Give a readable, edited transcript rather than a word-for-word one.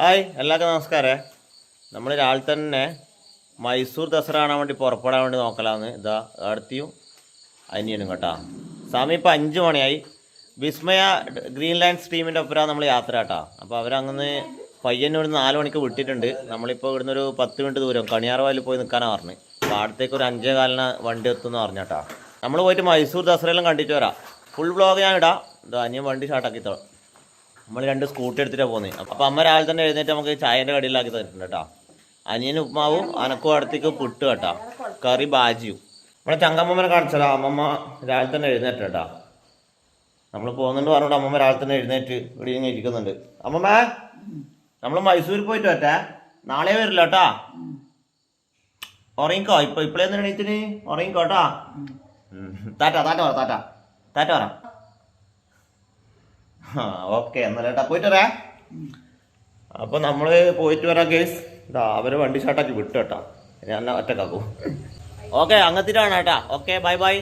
Hi എല്ലാവർക്കും നമസ്കാരേ. നമ്മൾ രാവിലെ തന്നെ മൈസൂർ ദസറ കാണാൻ വേണ്ടി പുറപ്പെടാൻ വേണ്ടി നോക്കലാന്ന്. ഇതാ അടുത്തിയും അനിയനും കേട്ടോ. സമയം ഇപ്പോൾ 5 മണിയായി. വിസ്മയ ഗ്രീൻലാൻഡ് ടീമിൻ്റെ ഒപ്പരാണ് നമ്മൾ യാത്ര കേട്ടോ. അപ്പോൾ അവരങ്ങനെ പയ്യന്നൂർ 4 മണിക്ക് വിട്ടിട്ടുണ്ട്. നമ്മളിപ്പോൾ ഇവിടുന്ന് ഒരു 10 മിനിറ്റ് ദൂരം കണിയാർവാലിൽ പോയി നിൽക്കാനാണ് പറഞ്ഞത്. അപ്പോൾ അടുത്തേക്ക് ഒരു 5:15 വണ്ടി എത്തുമെന്ന് പറഞ്ഞാട്ടോ. നമ്മൾ പോയിട്ട് മൈസൂർ ദസറയെല്ലാം കണ്ടിട്ട് വരാം. ഫുൾ ബ്ലോഗ് ഞാൻ ഇടാം. ഇതാ അനിയൻ വണ്ടി സ്റ്റാർട്ടാക്കിത്തോളാം. നമ്മൾ 2 സ്കൂട്ടി എടുത്തിട്ടാണ് പോകുന്നത്. അപ്പോൾ അമ്മ രാവിലെ തന്നെ എഴുന്നേറ്റ് നമുക്ക് ചായൻ്റെ കടിയിലാക്കി തരുന്നുണ്ട് കേട്ടോ. അനിയന് ഉപ്മാവും അനക്കും അടുത്തേക്ക് പുട്ട് കേട്ടോ, കറി ബാജിയും. നമ്മളെ ചങ്കമ്മനെ കാണിച്ചതാ. അമ്മമ്മ രാവിലെ തന്നെ എഴുന്നേറ്റ് കേട്ടോ. നമ്മൾ പോകുന്നുണ്ട് പറഞ്ഞിട്ട് അമ്മമ്മ രാവിലെ തന്നെ എഴുന്നേറ്റ് ഇവിടെ ഇങ്ങനെ ഇരിക്കുന്നുണ്ട്. അമ്മമ്മ നമ്മൾ മൈസൂരിൽ പോയിട്ട് പറ്റേ, നാളെ വരില്ല കേട്ടാ. ഉറങ്ങിക്കോ. ഇപ്പോഴേന്ന് എണീറ്റിന് ഉറങ്ങിക്കോ കേട്ടാ. താറ്റ പറ. ഓക്കെ എന്നാൽ ചേട്ടാ പോയിട്ട് വരാ. അപ്പൊ നമ്മള് പോയിട്ട് വരാം കേസ്. ഇതാ അവര് വണ്ടി സ്റ്റാർട്ടാക്കി വിട്ടു കേട്ടാ. ഞാൻ ഒറ്റക്കാക്കും. ഓക്കെ അങ്ങത്തിട്ടാണ് കേട്ടാ. Okay bye bye.